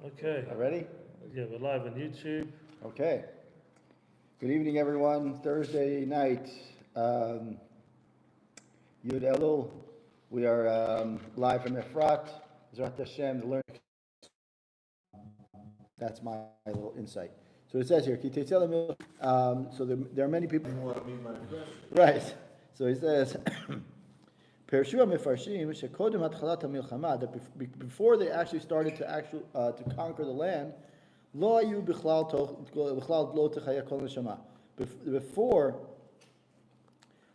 Okay. All ready? Yeah, we're live on YouTube. Okay. Good evening, everyone. Thursday night, Yud Elul. We are live from Efrat. Zera Shimshon. That's my little insight. So it says here, so there are many people. You want to meet my friend? Right. So he says, that before they actually started to conquer the land, before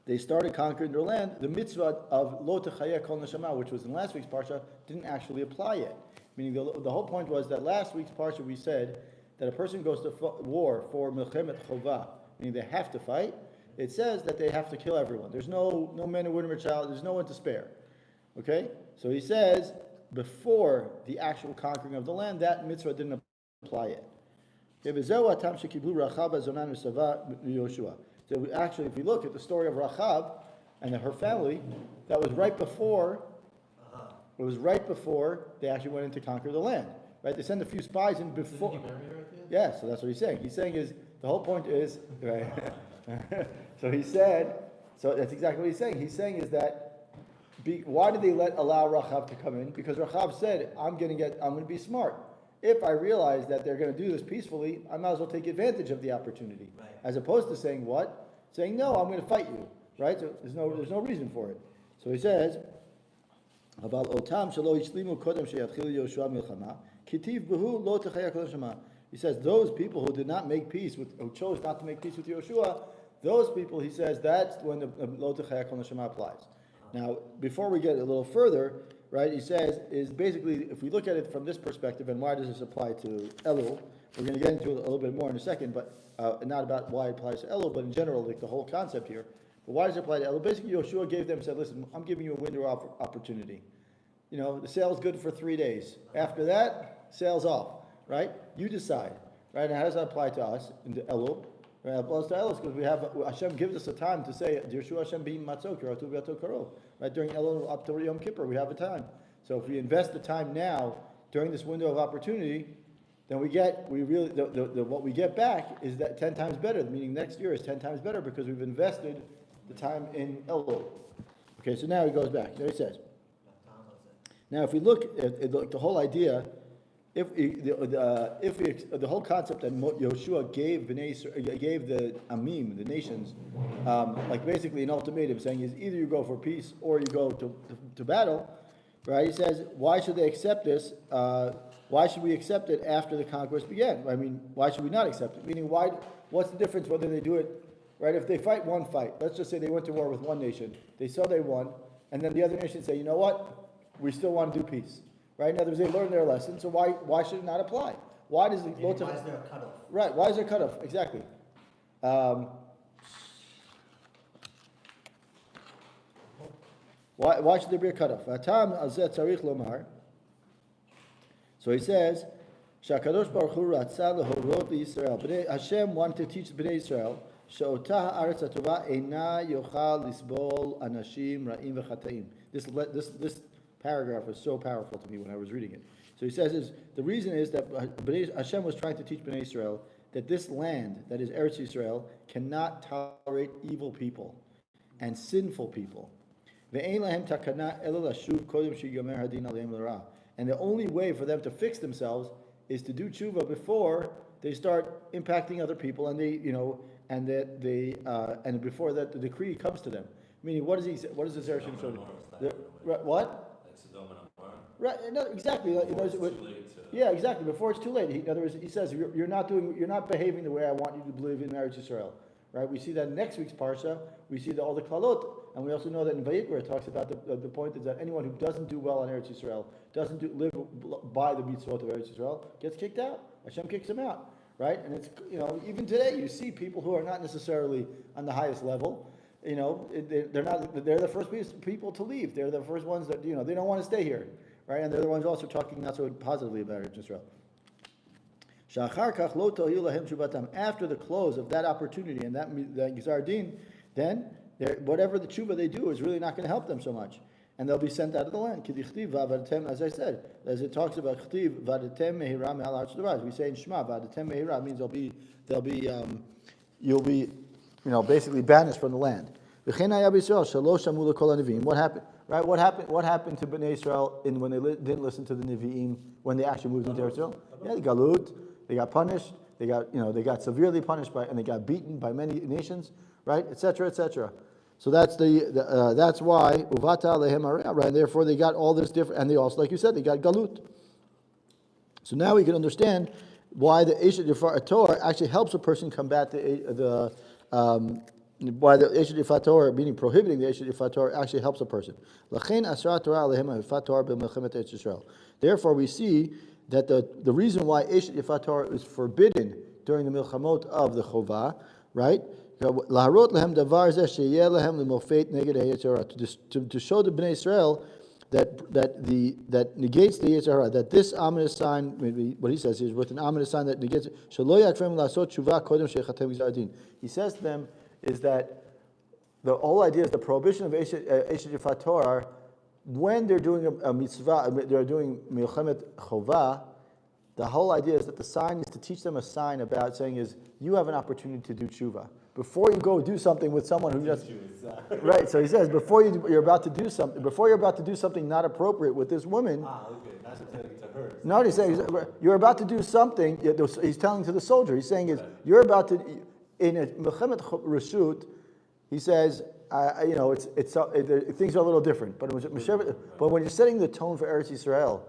they started conquering their land, the mitzvah of lo techaya kol neshama, which was in last week's parsha, didn't actually apply yet. Meaning the whole point was that last week's parsha we said that a person goes to war for milchemet chovah, meaning they have to fight. It says that they have to kill everyone. There's no men and women or child. There's no one to spare. Okay? So he says before the actual conquering of the land, that mitzvah didn't apply yet. So actually, if we look at the story of Rachab and her family, that was right before. It was right before they actually went in to conquer the land. Right? They sent a few spies in before. Didn't he marry her at the end? Yeah, so that's what he's saying. He's saying is the whole point is right. So he said. So that's exactly what he's saying. He's saying is that why did they allow Rachab to come in? Because Rachab said, I'm going to be smart. If I realize that they're going to do this peacefully, I might as well take advantage of the opportunity. Right. As opposed to saying what? Saying, no, I'm going to fight you. Right? So there's no reason for it. So he says, he says, those people who did not make peace who chose not to make peace with Yeshua, those people, he says, that's when the lo techaya kol neshama applies. Now, before we get a little further, right, he says, is basically, if we look at it from this perspective, and why does this apply to Elul, we're going to get into it a little bit more in a second, but not about why it applies to Elul, but in general, like the whole concept here. But why does it apply to Elul? Basically, Yeshua gave them, said, listen, I'm giving you a window of opportunity. You know, the sale's good for 3 days. After that, sale's off, right? You decide, right? And how does that apply to us, into Elul? Right, it applies to Elul because we have, Hashem gives us a time to say, Yeshua Hashem b'im matzok, Yeratu v'yato karo. Right, during Elul up to Yom Kippur, we have a time. So if we invest the time now, during this window of opportunity, then what we get back is that 10 times better, meaning next year is 10 times better because we've invested the time in Elul. Okay, so now he goes back. There he says. Now, if we look at the whole idea, if the whole concept that Yeshua gave the Amim, the nations, like basically an ultimatum, saying is either you go for peace or you go to battle, right? He says, why should they accept this? Why should we accept it after the conquest began? I mean, why should we not accept it? Meaning, what's the difference whether they do it, right? If they fight one fight, let's just say they went to war with one nation, they saw they won, and then the other nation say, you know what? We still want to do peace. Right? In other words, they learned their lesson, so why should it not apply? Why does why is there a cutoff? Right, why is there a cutoff? Exactly. Why should there be a cutoff? So he says, Shakadosh Baruch Hu Ratzah Lehorot Yisrael. Hashem wanted to teach Bnei Israel, She'otah haaretz hatovah eina yochal lisbol anashim ra'im v'chataim. This paragraph was so powerful to me when I was reading it. So he says, the reason is that Hashem was trying to teach Bnei Israel that this land, that is Eretz Yisrael, cannot tolerate evil people and sinful people. And the only way for them to fix themselves is to do tshuva before they start impacting other people, and and before that the decree comes to them. Meaning, what does he say? What does the Zera Shimshon do? What? Right, no, exactly. Yeah, exactly. Before it's too late. In other words, he says you're not behaving the way I want you to believe in Eretz Yisrael. Right? We see that in next week's parsha. We see all the klalot, and we also know that in Vayikra it talks about the point is that anyone who doesn't do well on Eretz Yisrael, doesn't live by the mitzvot of Eretz Yisrael, gets kicked out. Hashem kicks him out. Right? And it's even today you see people who are not necessarily on the highest level. They're the first people to leave. They're the first ones that they don't want to stay here. Right, and they're the ones also talking not so positively about it, Israel. After the close of that opportunity and that Gizar Din, then whatever the tshuva they do is really not going to help them so much. and they'll be sent out of the land. Kidichtiv v'avatem, as I said, as it talks about chtiv v'adatem mehira me'al ha'aretz l'davaris. We say in Shema v'adatem mehira means you'll be, basically banished from the land. V'chein haya b'Yisrael shelo shamu l'kol hanivim. What happened? Right? What happened to Bnei Israel when they didn't listen to the Nevi'im when they actually moved into Israel? Yeah, the galut. They got punished. They got severely punished and they got beaten by many nations, right? Etc. Etc. So that's that's why uvata lehem areh, right? Therefore, they got all this different, and they also, like you said, they got galut. So now we can understand why the Eshet Yifat Torah actually helps a person combat why the Eshet Yifat Torah, meaning prohibiting the Eshet Yifat Torah, actually helps a person. Lachein asra Torah lehem Yifat Torah b'melchemet Eretz Yisrael. Therefore, we see that the reason why Eshet Yifat Torah is forbidden during the milchamot of the Chovah, right? Laharot lehem davar zeh sheyeh lehem lemofet neged ha'yetzer hara, to show the Bnei Israel that negates the Yetzer Hara, that this ominous sign, maybe what he says is with an ominous sign that negates it. Shelo yakfem lasot tshuva kodem shechatem gzar din. He says to them is that the whole idea is the prohibition of Eshet Yifat Torah when they're doing a mitzvah, they're doing milchemet chovah. The whole idea is that the sign is to teach them a sign about saying is you have an opportunity to do tshuva before you go do something with someone who just right. So he says before you're about to do something not appropriate with this woman. Okay, not to her. No, he's saying you're about to do something. He's telling to the soldier. He's saying is you're about to in a milchemet reshut. He says things are a little different, but when you're setting the tone for Eretz Yisrael.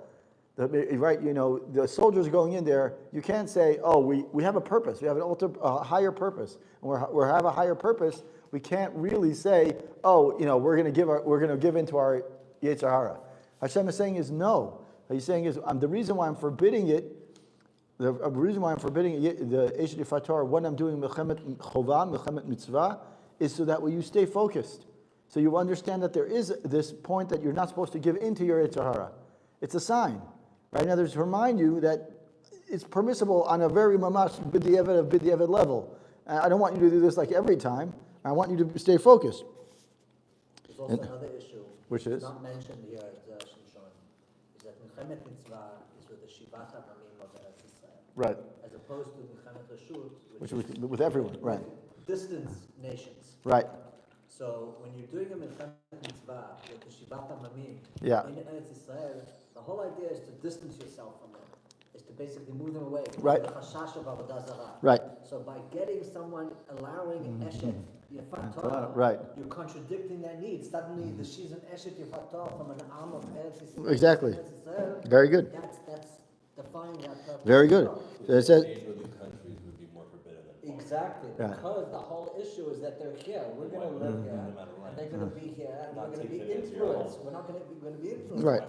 Right, the soldiers going in there. You can't say, "Oh, we have a purpose. We have a higher purpose, and we have a higher purpose." We can't really say, "Oh, we're going to give into our Yetzer Hara." Hashem is saying is no. He's saying is the reason why I'm forbidding it. The reason why I'm forbidding the Eshet Yifat Torah when I'm doing milchemet chovah, milchemet mitzvah, is so that way you stay focused, so you understand that there is this point that you're not supposed to give into your Yetzer Hara. It's a sign. Right now, to remind you that it's permissible on a very mamash b'di'evet level. I don't want you to do this like every time. I want you to stay focused. There's also another issue, which is not mentioned here at Zera Shimshon, is that Milchemet Mitzvah is with the Shivat HaMamim of Eretz Yisrael. Right. As opposed to Milchemet Reshut, which is with everyone. Right. Distance nations. Right. So when you're doing a Milchemet Mitzvah with the Shivat HaMamim in Eretz Yisrael, the whole idea is to distance yourself from them, is to basically move them away. Right. The chashash of avodah zarah. Right. So by getting someone, allowing an Eshet Yifat Torah, right. you're contradicting their needs. Suddenly, she's an Eshet Yifat Torah from an Am of Eretz Yisrael. Exactly. Eretz Yisrael. Very good. That's defying that purpose. Very good. So it says. Exactly, because the whole issue is that they're here. We're going to live here, and they're going to be here, and we're going to be influenced. We're not going to be influenced. Right.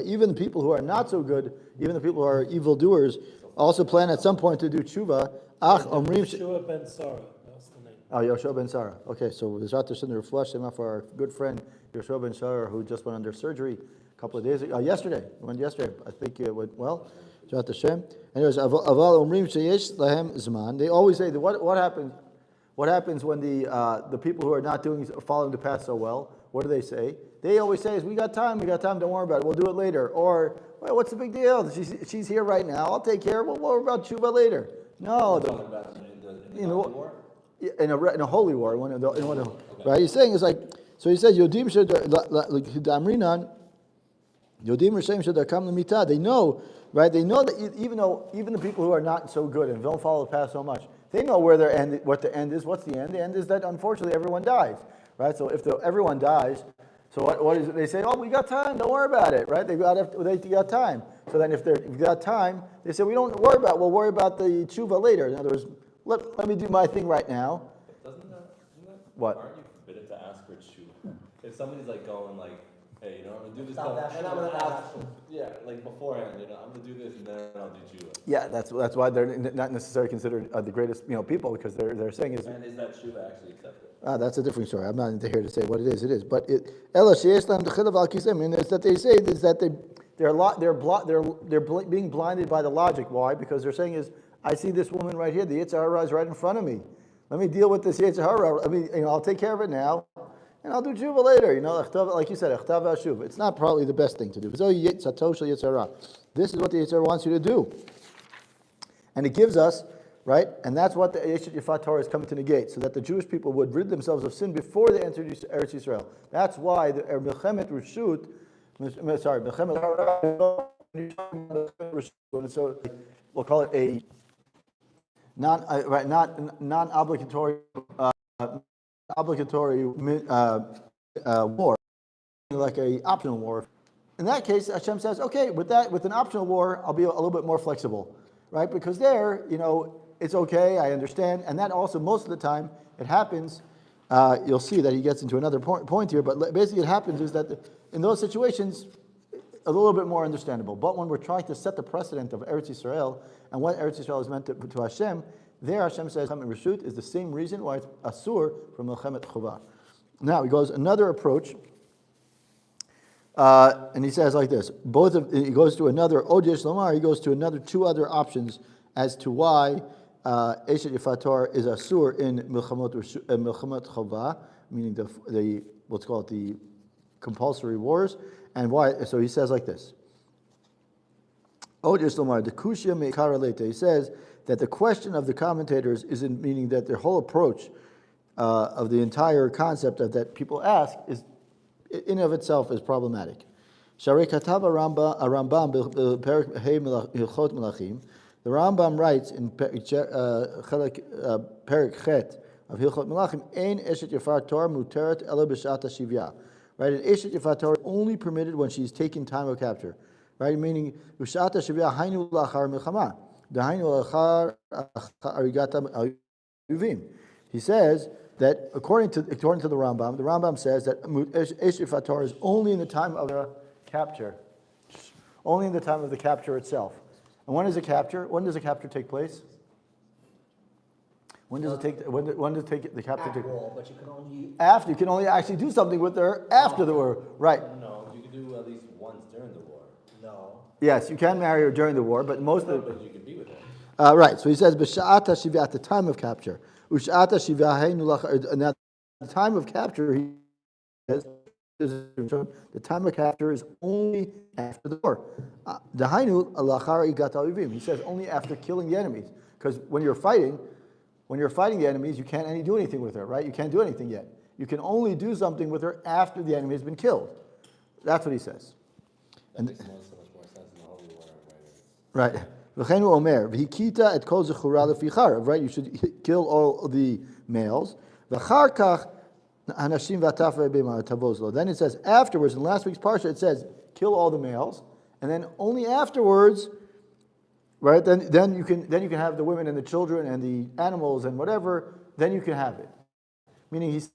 Even the people who are not so good, even the people who are evildoers, also plan at some point to do tshuva. Yeshua ben Sarah, that's the name. Oh, Yeshua ben Sarah. Okay, so there's out there sitting there flush him out for our good friend Yeshua ben Sarah, who just went under surgery a couple of days ago. Yesterday. Went yesterday. I think it went well. Anyways, they always say that what happens. What happens when the people who are not following the path so well? What do they say? They always say, "We got time. Don't worry about it. We'll do it later." Or, "Well, what's the big deal? She's here right now. I'll take care of it. We'll worry about tshuva later." No, in a holy war, right? He's saying it's like so. He says, "Yodim should damrinan." Yodim Rishem should come to mitah. They know, right? They know that even the people who are not so good and don't follow the path so much, they know where their end, what the end is. What's the end? The end is that unfortunately everyone dies, right? So if everyone dies, so what is it? They say, "Oh, we got time. Don't worry about it," right? They got time. So then if you got time, they say, "We'll worry about the tshuva later." In other words, let me do my thing right now. Isn't that what? Aren't you forbidden to ask for tshuva? If somebody's like going like, "Hey, I'm gonna do this Stop stuff, that and I'm gonna shit. ask, like beforehand, I'm gonna do this, and then I'll do tshuva." Yeah, that's why they're not necessarily considered the greatest people, because they're saying is. And is that tshuva actually accepted? That's a different story. I'm not here to say what it is. It is, but Ella she'eslam d'chilav al kisem. And it's that they say is that they're being blinded by the logic. Why? Because they're saying is, I see this woman right here. The Yetzer Hara is right in front of me. Let me deal with this Yetzer Hara. I'll take care of it now. and I'll do tshuva later. Like you said, achtav v'ashuv. It's not probably the best thing to do. This is what the Yitzhak wants you to do. And it gives us, right, and that's what the Yeshuot Yifat Torah is coming to negate, so that the Jewish people would rid themselves of sin before they entered Eretz Yisrael. That's why the Melchemet Reshut, so we'll call it a non-obligatory war, like a optional war. In that case, Hashem says, okay, with an optional war, I'll be a little bit more flexible, right? Because there, it's okay, I understand, and that also most of the time it happens. You'll see that he gets into another point here, but basically it happens is that in those situations, a little bit more understandable. But when we're trying to set the precedent of Eretz Yisrael and what Eretz Yisrael is meant to Hashem, there Hashem says Melchemet Reshut is the same reason why it's asur from Melchemet Chovah. Now he goes another approach, and he says like this. He goes to another Odesh Lamar. He goes to two other options as to why Eshet Yifat Torah is asur in Melchemet Chovah, meaning the let's call it the compulsory wars, and why. So he says like this. Odesh Lamar, the Kushya Meikara Leite. He says that the question of the commentators is meaning that their whole approach of the entire concept of that people ask is in of itself is problematic. Sharei Katav Rambam Perik Hey Hilchot Melachim. The Rambam writes in Perik Chet of Hilchot Melachim, Ein Eshet Yifat Torah Muteret Ela B'Shat HaShivya. Right, an Eshet Yifat Torah only permitted when she's taking time of capture. Right, meaning B'Shat HaShivya Hainu Lachar Milchama. He says that according to the Rambam says that Eshet Yifat Torah is only in the time of the capture, only in the time of the capture itself. And when is the capture? When does the capture take place? When does it take? When does the capture take place? But you can only after. You can only actually do something with her after the war, right? No, you can do at least once during the war. no. Yes, you can marry her during the war, but most of the But you can be with her. right. So he says b'sha'at hashivya at the time of capture. U'sha'at hashivya haynu lach. And at the time of capture, he says the time of capture is only after the war. Dahainu alachar igat ha'uvim. He says only after killing the enemies, because when you're fighting the enemies, you can't do anything with her, right? You can't do anything yet. You can only do something with her after the enemy has been killed. That's what he says. That makes so much more sense in the Holy War. Right. V'chenu omer v'hikita et kol zechura lefichar. Right. You should kill all the males. V'char kach hanashim v'ataf b'ma tavozlo. Then it says afterwards in last week's parsha it says kill all the males, and then only afterwards. Right, then you can have the women and the children and the animals and whatever. Then you can have it. Meaning he's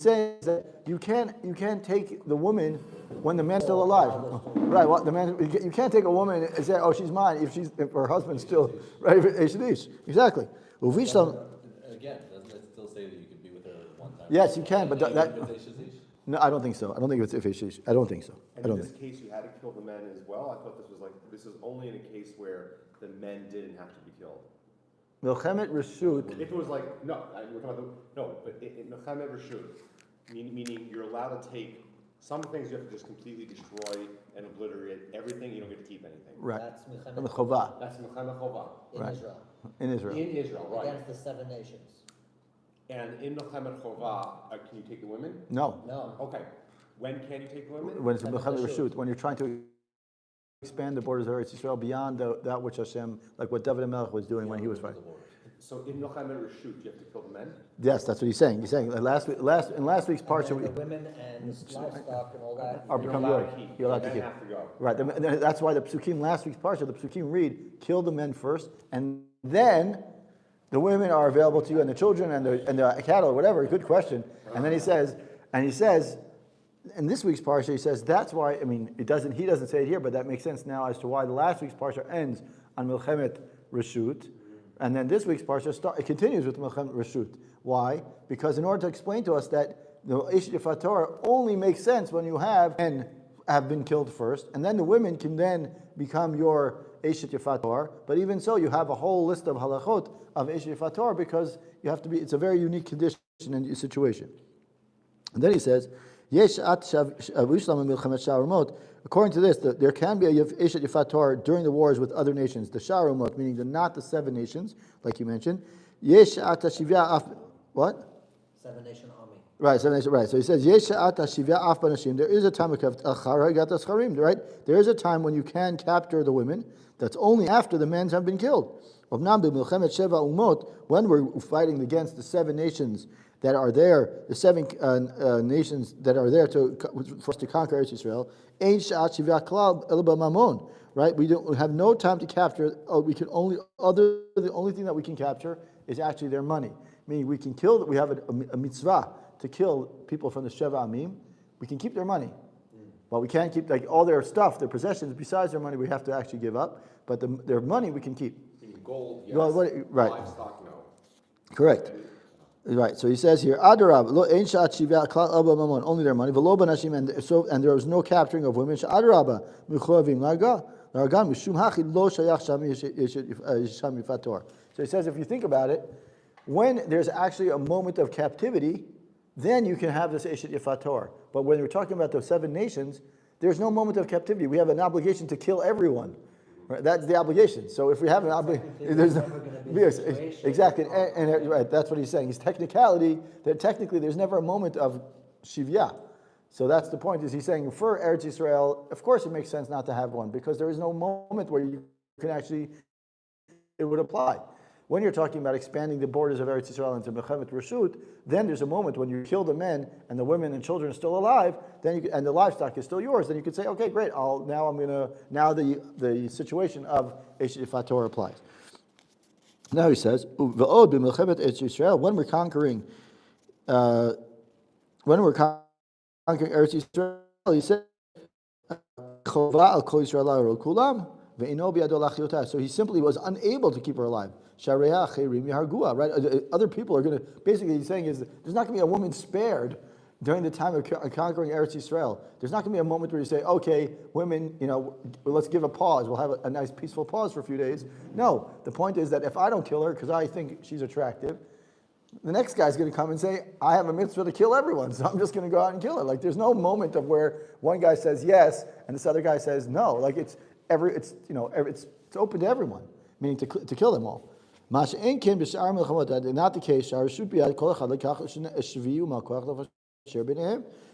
saying that you can't take the woman when the man's still alive. Right, the man, you can't take a woman and say, oh, she's mine if her husband's still right. Exactly. Again, doesn't it still say that you can be with her one time? Yes, you can, but that. No, I don't think so. I don't think it's ifishish. I don't think so. And in this case, you had to kill the men as well. I thought this is only in a case where the men didn't have to be killed. Melchemet Reshut. If it was like we're talking about but in Melchemet Reshut, meaning you're allowed to take some things you have to just completely destroy and obliterate everything. You don't get to keep anything. Right. That's And the Melchemet Chovah That's Melchemet Chovah in Right. Israel. in Israel. in Israel, right? Against the 7 nations. And in Melchemet Chovah, can you take the women? No. No. Okay. When can you take the women? When it's Melchemet Reshut, when you're trying to expand the borders of Eretz Yisrael beyond that which Hashem, like what David HaMelech was doing when he was fighting. So in Melchemet Reshut, you have to kill the men? Yes, that's what he's saying. He's saying in last week's And parsha, then the women and the livestock and all that. are become yours. You're allowed to Men keep. have to go. Right. That's why the psukim last week's parsha, the psukim read, kill the men first, and then the women are available to you, and the children and the cattle, or whatever. Good question. And then he says, in this week's parsha, he says that's why. I mean, he doesn't say it here, but that makes sense now as to why the last week's parsha ends on Melchemet Reshut, and then this week's parsha it continues with Melchemet Reshut. Why? Because in order to explain to us that the Eshet Yifat Torah only makes sense when you have been killed first, and then the women can then become your Eshet Yifat Torah. But even so, you have a whole list of halachot of Eshet Yifat Torah because you have to be. It's a very unique condition and situation. And then he says, according to this, there can be a Eshet Yifat Torah during the wars with other nations, the Sharumot, meaning not the 7 nations, like you mentioned. What? 7-nation army. Right, 7 nations, right. So he says, there is a time of right? There is a time when you can capture the women. That's only after the men have been killed. When we're fighting against the 7 nations that are there, the 7 nations that are there for us to conquer Eretz Yisrael, right? We have no time to capture. The only thing that we can capture is actually their money. Meaning we can kill. We have a mitzvah to kill people from the Sheva Amim. We can keep their money, but we can't keep all their stuff, their possessions. Besides their money, we have to actually give up. But their money we can keep. Gold, yes. Right. Livestock, no. Correct. Right. So he says here, Adarab, only their money. And there was no capturing of women. So he says, if you think about it, when there's actually a moment of captivity, then you can have this Eshet Yifat Torah. But when we're talking about the 7 nations, there's no moment of captivity. We have an obligation to kill everyone. Right? That's the obligation. So if we have an obligation, there's never going to be a situation. Exactly, and right, that's what he's saying. His technically, there's never a moment of shivya. So that's the point. Is he's saying for Eretz Yisrael, of course, it makes sense not to have one because there is no moment where you can actually it would apply. When you're talking about expanding the borders of Eretz Yisrael into Mechemet Reshut, then there's a moment when you kill the men and the women and children are still alive, and the livestock is still yours. Then you could say, okay, great. Now the situation of Eshet Yifat Torah applies. Now he says, V'od b'Mechemet Eretz Yisrael, when we're conquering Eretz Yisrael, he said, Chova al kol Yisrael ha'arol kulam, ve'ino biyado lachiyotah. So he simply was unable to keep her alive. Right? Other people are going to, basically he's saying is, there's not going to be a woman spared during the time of conquering Eretz Yisrael. There's not going to be a moment where you say, okay, women, let's give a pause. We'll have a nice peaceful pause for a few days. No, the point is that if I don't kill her because I think she's attractive, the next guy's going to come and say, I have a mitzvah to kill everyone, so I'm just going to go out and kill her. Like there's no moment of where one guy says yes and this other guy says no. Like it's open to everyone, meaning to kill them all. Not the case.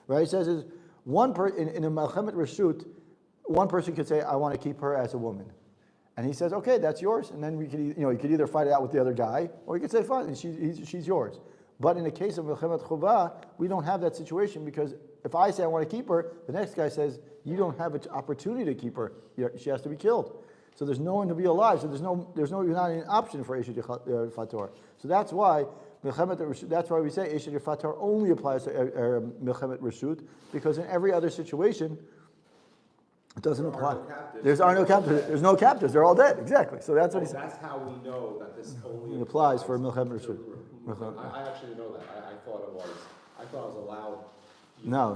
Right? He says is in a Melchemet Reshut, one person could say, I want to keep her as a woman. And he says, okay, that's yours. And then you could either fight it out with the other guy, or you could say, fine, she's yours. But in the case of Melchemet Chuvah, we don't have that situation because if I say I want to keep her, the next guy says, you don't have an opportunity to keep her. She has to be killed. So there's no one to be alive. So there's not an option for Eshet Yifat Torah. So that's why we say Eshet Yifat Torah only applies to Melchemet Reshut, because in every other situation it doesn't apply. There's no captives. There's no captives. They're all dead. Exactly. So that's what he said. That's how we know that this only applies for Melchemet Reshut. I actually know that. I thought it was allowed. No.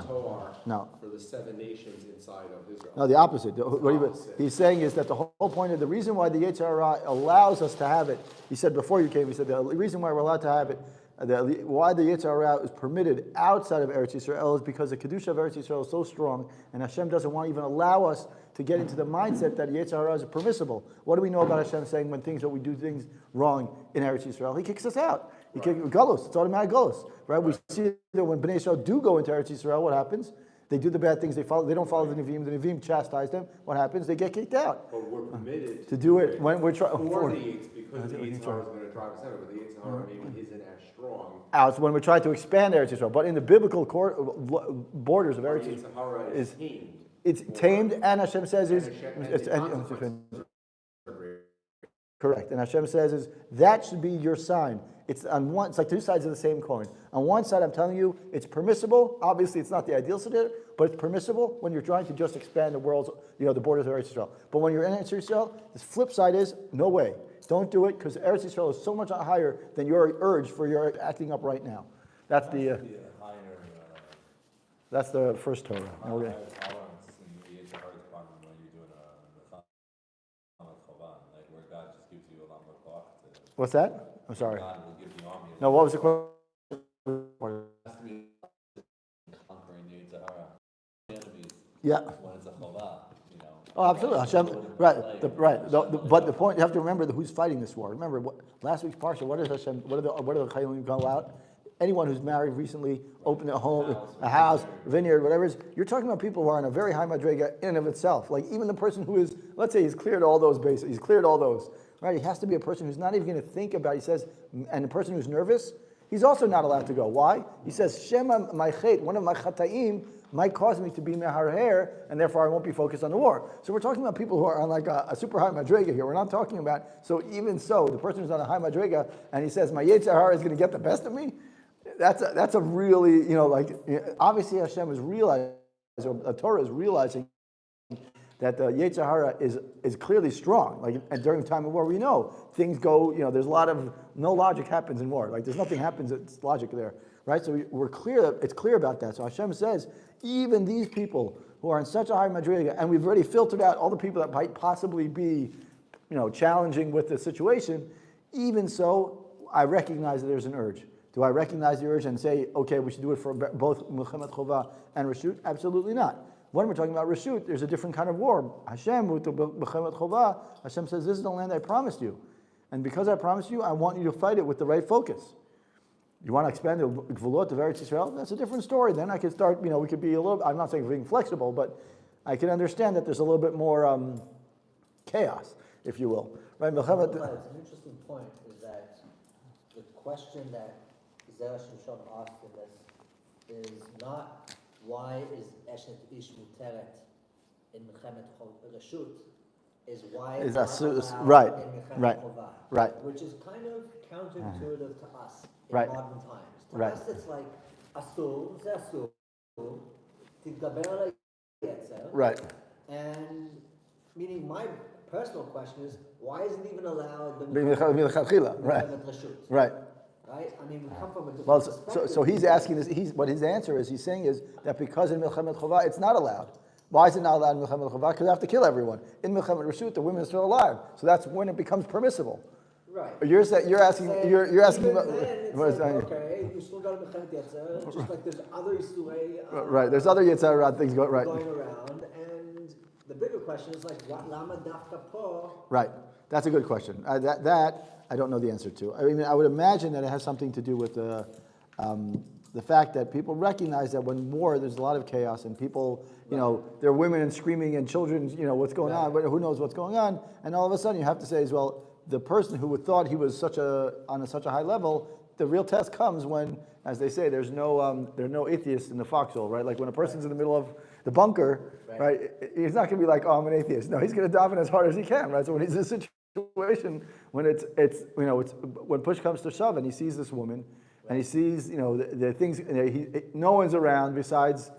For the 7 nations inside of Israel. No, the opposite. What he's saying is that the whole point of the reason why the Yetzer Hara allows us to have it, he said before you came, he said the reason why we're allowed to have it, why the Yetzer Hara is permitted outside of Eretz Yisrael is because the Kedusha of Eretz Yisrael is so strong, and Hashem doesn't want to even allow us to get into the mindset that Yetzer Hara is permissible. What do we know about Hashem saying when we do things wrong in Eretz Yisrael? He kicks us out. He kicks Galus. It's automatic Galus, right? We see that when Bnei Yisrael do go into Eretz Yisrael, what happens? They do the bad things. They don't follow the Nevi'im. The Nevi'im chastise them. What happens? They get kicked out. But we're permitted to do it when we're trying. Because the Yetzer Hara is going to drive us out, but the Yetzer Hara maybe isn't as strong. Out when we're trying to expand Eretz Yisrael, but in the biblical borders of Eretz Yisrael is tamed. It's tamed, and Hashem says correct. And Hashem says that should be your sign. It's like 2 sides of the same coin. On one side, I'm telling you, it's permissible. Obviously, it's not the ideal scenario, but it's permissible when you're trying to just expand the world's, the borders of Eretz Yisrael. But when you're in Eretz Yisrael, the flip side is no way. Don't do it because Eretz Yisrael is so much higher than your urge for your acting up right now. That's the. That's the first Torah. Okay. What's that? I'm sorry. No, what was the question? Yeah. when it's a chovah, you know. Oh, absolutely. Hashem, right, but the point, you have to remember who's fighting this war. Remember, last week's Parshat, what is Hashem, what are the Chayyim go out? Anyone who's married recently, opened a home, a house, vineyard, whatever it is, you're talking about people who are on a very high madrega in and of itself. Like even the person who is, let's say he's cleared all those bases, he's cleared all those, right? He has to be a person who's not even going to think about, he says, and the person who's nervous, he's also not allowed to go. Why? He says, Shema my chet, one of my chataim, might cause me to be meharher, and therefore I won't be focused on the war. So we're talking about people who are on like a super high madrega here. We're not talking about, so even so, the person who's on a high madrega, and he says, my Yetzer Hara is going to get the best of me, that's a really, obviously Hashem is realizing, or Torah is realizing that the Yetzer Hara is clearly strong. Like, and during the time of war, we know things go, there's a lot of, no logic happens in war. Like, there's nothing happens, it's logic there, right? So we're clear, it's clear about that. So Hashem says, even these people who are in such a high madriga, and we've already filtered out all the people that might possibly be, challenging with the situation, even so, I recognize that there's an urge. Do I recognize the urge and say, okay, we should do it for both Milchemet Chovah and Reshut? Absolutely not. When we're talking about Reshut, there's a different kind of war. Hashem, with the Milchemet Chovah, Hashem says, this is the land I promised you. And because I promised you, I want you to fight it with the right focus. You want to expand the Gvulot of Eretz Yisrael? That's a different story. Then I could start, we could be a little, I'm not saying being flexible, but I can understand that there's a little bit more chaos, if you will. Right? It's an interesting point, is that the question that Zera Shimshon asked in this is not why is Eshet Ish Muteret in Milchemet Reshut, is why is it's not allowed right, in Milchemet right, Chovah, right. which is kind of counterintuitive to us in Right. modern times. To Right. us it's like Asur, זה אסור, תתגבר על היצר, Right. and meaning my personal question is, why isn't it even allowed in Milchatchila, right, Milchemet Reshut? right. Right? I mean, we come from a different Well, perspective. so he's asking this. What his answer is, he's saying is that because in Milchemet Chovah it's not allowed. Why is it not allowed in Milchemet Chovah? Because they have to kill everyone. In Milchemet Reshut, the women are still alive, so that's when it becomes permissible. Right. You're asking. You're asking. Even then, it's like, okay, you still got to Milchemet Yetzer, just like there's other Yisrei, right. There's other Yetzer Hara things going around, and the bigger question is like, what lama dafka po? Right. That's a good question. That I don't know the answer to. I mean, I would imagine that it has something to do with the fact that people recognize that when war, there's a lot of chaos, and people, there are women and screaming and children, what's going on, but who knows what's going on, and all of a sudden you have to say as well, the person who thought he was on such a high level, the real test comes when, as they say, there are no atheists in the foxhole, right? Like when a person's in the middle of the bunker, right? He's not going to be like, oh, I'm an atheist. No, he's going to daven as hard as he can, right? So when he's in a situation when it's when push comes to shove, and he sees this woman, and he sees the things, no one's around besides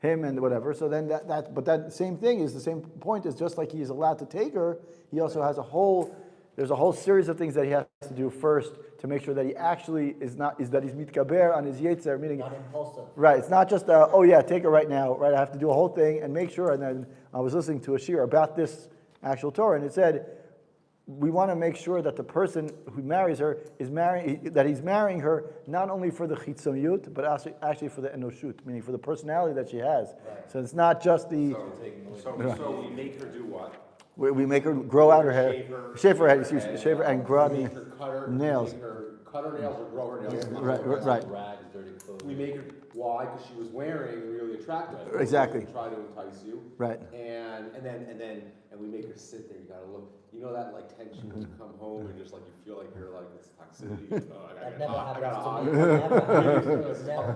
him and whatever. So then but that same thing is the same point, is just like he's allowed to take her, he also has there's a whole series of things that he has to do first to make sure that he actually that he's mitkaber on his yetzer, meaning Not impulsive. right. It's not just take her right now, right? I have to do a whole thing and make sure. And then I was listening to a shir about this actual Torah, and it said, we want to make sure that the person who marries her he's marrying her not only for the chitzoniyut, but actually for the enoshut, meaning for the personality that she has. Right. So it's not just the. So we make her do what? We make her grow out her hair, shave her head, shave her and grow out make her cut her nails. Make her cut her nails or grow her nails. Right. Rags, dirty clothes. We make her, why? Because she was wearing really attractive clothes. Exactly. To try to entice you. Right. And we make her sit there. You gotta look. You know that like tension when you come home and just like you feel like you're like this toxicity. That never happens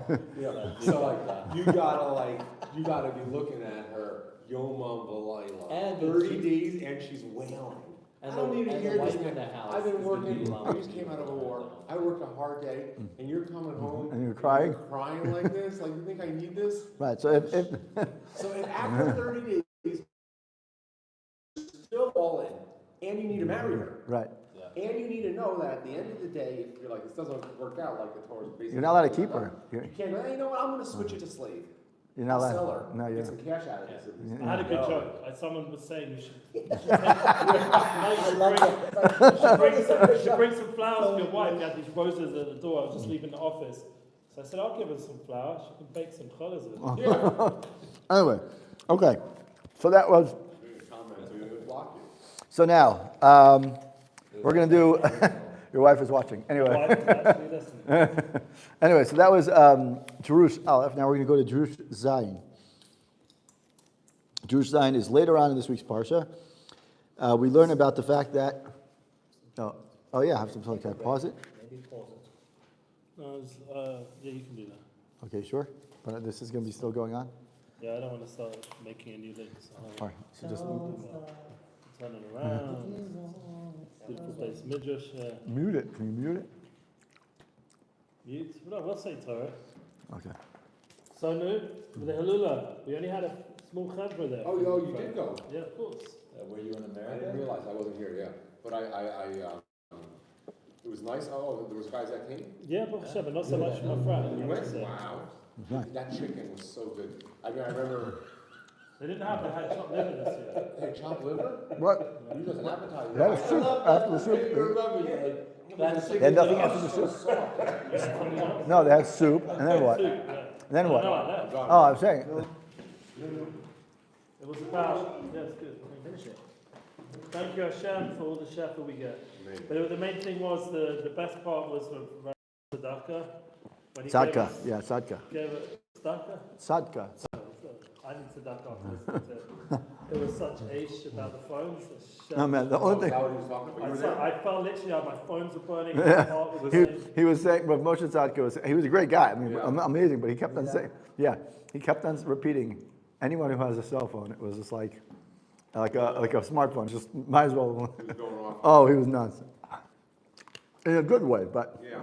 to me. So like you gotta be looking at her Yomam V'Layla. And 30 days and she's wailing. And I don't need to hear this. in the house I've been is the working. beauty I just came out of a war. I worked a hard day, and you're coming home And you're crying? crying like this. Like you think I need this? Right. So if So if after 30 days, you're still all in, and you need to marry her, right, and you need to know that at the end of the day, if you're like this doesn't work out like the Torah's basically. you're not allowed to keep her. You can't go. Hey, you know what? I'm going to switch it to slave. You're not allowed. Sell her. No, Get you're. some cash out of this. I had a good joke. Someone was saying you should bring some flowers for your wife. You had these roses at the door. I was just leaving the office. So I said, I'll give her some flowers. She can bake some challah with it. Anyway, Okay, so that was, Comments, we would block you. so now, we're gonna do, your wife is watching, anyway. Why did you actually listen? Anyway, so that was Jerush Aleph. Now we're going to go to Jerush Zayin. Jerush Zayin is later on in this week's Parsha. We learn about the fact that, oh yeah, I have some time. Can I pause it? Maybe pause it. No, yeah, you can do that. Okay, sure. But this is going to be still going on? Yeah, I don't want to start making a new link. So All right, so just turn it around. Beautiful place. Midrash, mute it. Can you mute it? mute. Well, we'll say Torah. Okay. So new, with the Halula, we only had a small chevra there. Oh, you did go? Yeah, of course. Were you in I America? didn't realize, I wasn't here, yeah. But it was nice, there was guys that came? Yeah, but Hashem, not so much my friend. You I went? have to say. Wow. Nice. That chicken was so good. I mean, I remember, They didn't have, they had chopped liver this year. hey, chopped liver? What? You just an appetizer. They had a soup after the soup. They had nothing after the soup. No, they had soup, and then what? Soup, yeah. And then what? No, I left. Oh, I'm saying, It was about, yeah, it's good. Finish it. Thank you Hashem for all the shefa we get. Amazing. But the main thing was, the best part was for Tzedakah. When he Sadka. Yeah, Sadka. Gave it, Tzedakah? Sadka. I need Tzedakah after listening to it. It was such aish about the phones. No, man, the only Is that thing, what he was talking about? You were there? I felt literally like my phones were burning. Yeah. My heart was he, saying, he was saying, but Moshe Tzadka was, he was a great guy. I mean, Yeah. amazing, but he kept on saying, yeah, he kept on repeating, anyone who has a cell phone, it was just like a smartphone, just might as well. He was going off. Oh, he was nuts. In a good way, but Yeah.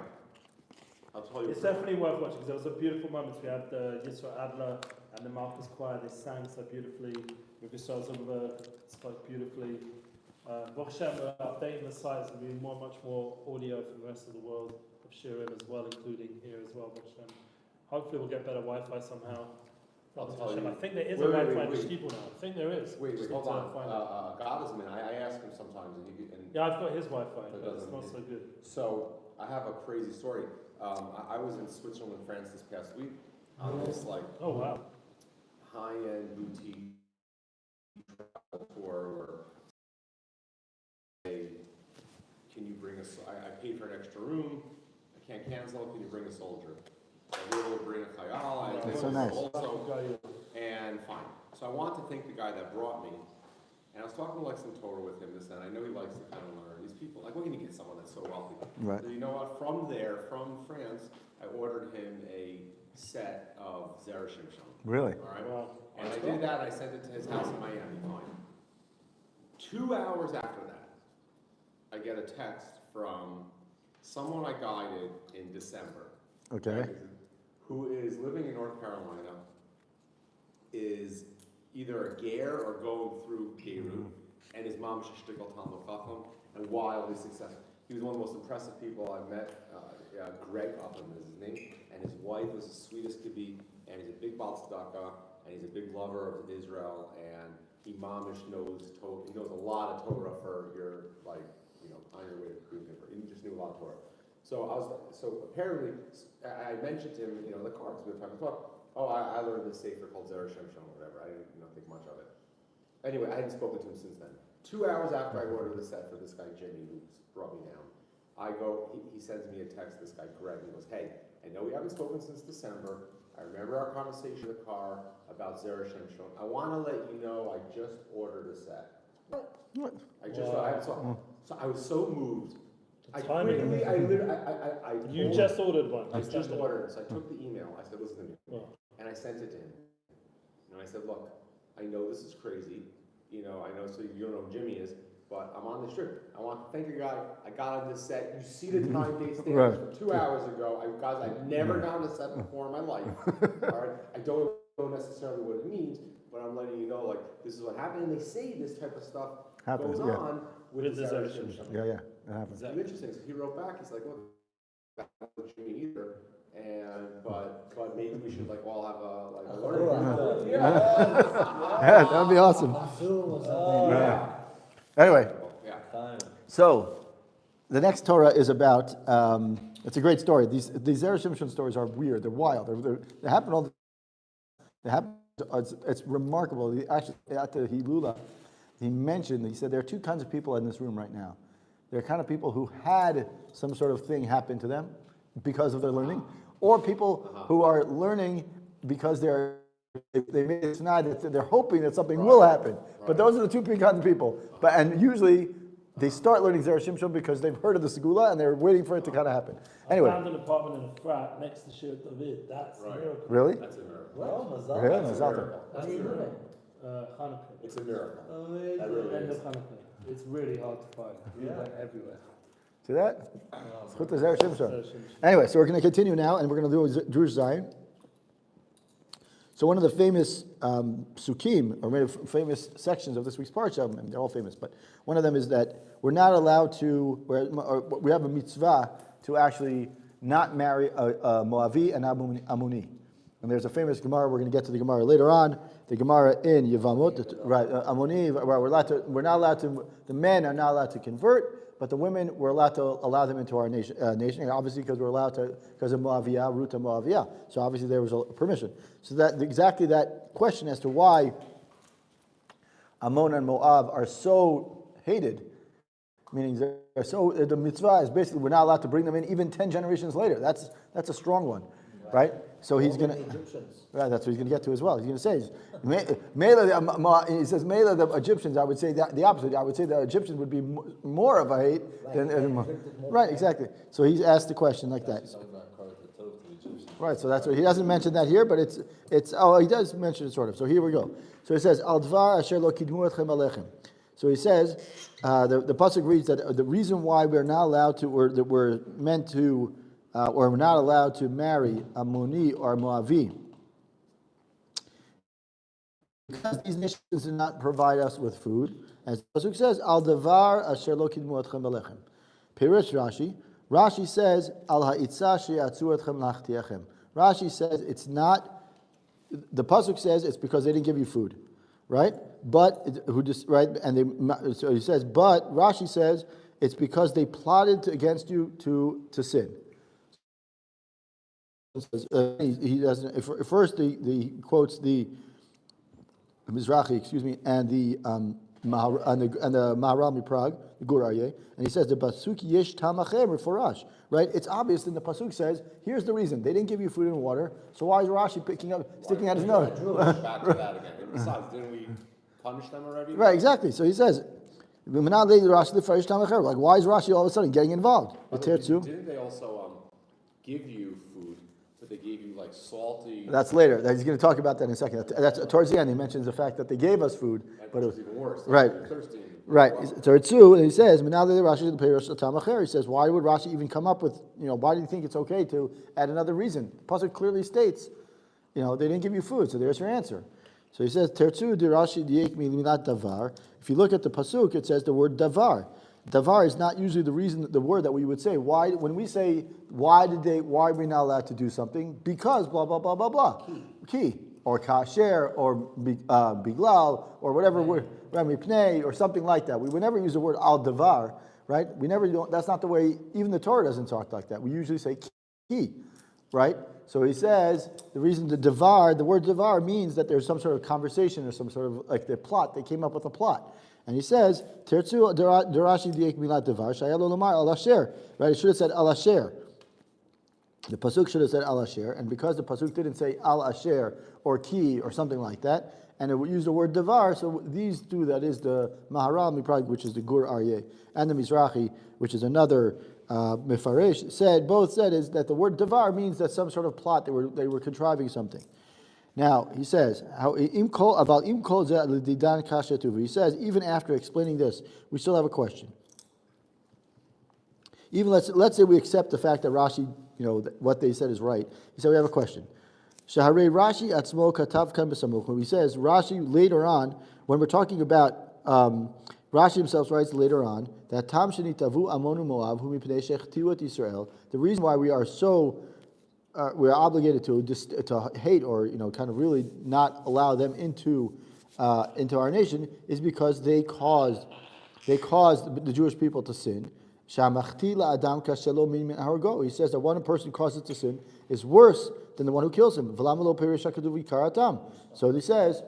I'll tell you. it's definitely worth watching because there was a beautiful moment. We had the Yisro Adler and the Marcus Choir. They sang so beautifully. With the shows spoke beautifully. Baruch Hashem, we're updating the sites and doing much more audio from the rest of the world of Shirim as well, including here as well. Baruch Hashem. Hopefully we'll get better Wi-Fi somehow. I'll Baruch tell Hashem. you. I think there is Wait, a wait, Wi-Fi in wait, the wait. Shibul now. I think there is. Wait, Just hold need to on. find it. God is a man. I ask him sometimes, and Yeah, I've got his Wi-Fi, That but it's doesn't- not so good. so I have a crazy story. I was in Switzerland and France this past week on this like Oh wow. high-end boutique travel tour where they, can you bring us, I paid for an extra room, I can't cancel, can you bring a soldier? I was able to bring a khayal, I That's think so nice. also, and fine. So I want to thank the guy that brought me, and I was talking to like some Torah with him this and I know he likes to kind of learn. These people, like, what can you get someone that's so wealthy? right. So you know what, from France, I ordered him a set of Zera Shimshon, Really? all right? Wow. And I did that, I sent it to his house in Miami, fine. 2 hours after that, I get a text from someone I guided in December. Okay. Who is living in North Carolina, is either a ger or going through Geru, and his mom is shtickle Talmud Chacham, and wildly successful. He was one of the most impressive people I've met. Greg Upham is his name, and his wife was the sweetest could be, and he's a big Baal Tzedakah, and he's a big lover of Israel, and he knows Torah. He knows a lot of Torah for your, like, on your way to being converted. He just knew a lot of Torah. So apparently, I mentioned to him, in the car, because we were talking about, I learned this sefer called Zera Shimshon or whatever. I didn't think much of it. Anyway, I hadn't spoken to him since then. 2 hours after I ordered the set for this guy Jimmy, who's brought me down, I go, he sends me a text, this guy Greg, and he goes, hey, I know we haven't spoken since December. I remember our conversation in the car about Zera Shimshon. I want to let you know I just ordered a set. What? So I was so moved. I timing. quickly, I literally, You told- just ordered one. I just ordered it, so I took the email, I said, listen to me, Wow. and I sent it to him. And I said, look, I know this is crazy, I know, so you don't know who Jimmy is, but I'm on this trip. I want to thank you guy, I got on this set, you see the time date stamps Right. from 2 hours ago, guys, I've never gone on a set before in my life, all right? I don't know necessarily what it means, but I'm letting you know, like, this is what happened, and they say this type of stuff Happens, goes yeah. on with With the the Zera Zera Shimshon. Yeah, that happens. It's interesting. So he wrote back. He's like, "Look, that's not Jimmy either, but maybe we should like all have a learning." Yeah, that would be awesome. Zoom or something. Anyway, Yeah. so the next Torah is about. It's a great story. These Zera Shimshon stories are weird. They're wild. They happen all. They happen it's remarkable. Actually, at the Hilula, he said there are two kinds of people in this room right now. There are kind of people who had some sort of thing happen to them because of their learning, or people who are learning because they made it tonight that they're hoping that something will happen. But those are the two kinds of people. And usually they start learning Zera Shimshon because they've heard of the Segula and they're waiting for it to kind of happen. Anyway. I found an apartment in Efrat next to Shir David. That's a miracle. Really? That's a miracle. Well, Mazal. Really? That's a Mazal. miracle. What are you doing? Hanukkah. It's a miracle. Amazing. That really End is. of Hanukkah. It's really hard to find. You went everywhere. See that? Zchut Zera Shimshon. Zera Shimshon. Anyway, so we're going to continue now, and we're going to do Jewish Zion. So one of the famous psukim, or maybe famous sections of this week's Parshat, and they're all famous, but one of them is that we're not allowed to, we have a mitzvah to actually not marry a Moavi and Amuni. And there's a famous Gemara, we're going to get to the Gemara later on, the Gemara in Yevamot, right, Amuni, where we're not allowed to, the men are not allowed to convert, but the women, we're allowed to allow them into our nation, obviously because we're allowed to, because of Moaviyah, Ruta Moaviyah. So obviously there was a permission. So that exactly that question as to why Ammon and Moab are so hated, meaning they're so, the mitzvah is basically we're not allowed to bring them in even 10 generations later. That's a strong one, right? So he's going to, right, that's what he's going to get to as well. He's going to say, he says, Mela, the Egyptians, I would say the opposite. I would say the Egyptians would be more of a hate than, right, exactly. So he's asked the question like that. Right, so that's what, he doesn't mention that here, but it's he does mention it sort of. So here we go. So he says, Al dvar asher lo kidmu etchem alechem. So he says, the pasuk reads that the reason why we're not allowed to, or that we're meant to, or we're not allowed to marry Ammoni or Moavi, because these nations do not provide us with food, as the pasuk says, Al davar asher lo kidmu etchem alechem. Pirush Rashi says, Al ha'itza she'atzu etchem lachtiechem. Rashi says it's not. The pasuk says it's because they didn't give you food, right? But so he says, but Rashi says it's because they plotted against you to sin. He doesn't. First, he quotes the Mizrahi, and the Maharami Prague, the Gur Aryeh, and he says the pasuk yesh tamacher for Rash, right? It's obvious. Then the pasuk says, here's the reason they didn't give you food and water. So why is Rashi sticking out his nose? Back to that again. Besides, didn't we punish them already? Right, exactly. So he says, like, why is Rashi all of a sudden getting involved? Didn't they also give you food, but they gave you like salty? That's later. He's going to talk about that in a second. That's towards the end. He mentions the fact that they gave us food, but it was even worse. Right. Thirsty. Right. Torah, and he says, he says, why would Rashi even come up with, why do you think it's okay to add another reason? The pasuk clearly states, they didn't give you food, so there's your answer. So he says, Tertzu di Rashi diek milat davar. If you look at the pasuk, it says the word davar. Davar is not usually the word that we would say. Why, when we say, why are we not allowed to do something? Because blah, blah, blah, blah, blah. Key. Or kasher, or biglal, or whatever word, mipnei, or something like that. We would never use the word al davar, right? We never do. That's not the way. Even the Torah doesn't talk like that. We usually say ki, right? So he says the reason the word davar means that there's some sort of conversation or some sort of like the plot. They came up with a plot, and he says tertzu derashi diek milat davar shayalo lomar al asher, right? It should have said al asher. The pasuk should have said al asher, and because the pasuk didn't say al asher or ki or something like that, and it used the word davar, so these two, that is the Maharal Miprag, which is the Gur Aryeh, and the Mizrahi, which is another Mefaresh, both said is that the word davar means that some sort of plot, they were contriving something. Now he says, he says, even after explaining this, we still have a question. Even let's say we accept the fact that Rashi, what they said is right. He said we have a question. Shaharei Rashi atzmo katav kan b'samuch. When he says Rashi later on, when we're talking about Rashi himself writes later on that tam shenitavu amonu moav hu mipnei shechtiu et Yisrael. The reason why we are so we are obligated to hate or kind of really not allow them into our nation is because they caused the Jewish people to sin. Shamachti la'adam kashelo min hargo. He says that one person causes to sin is worse than the one who kills him. So he says,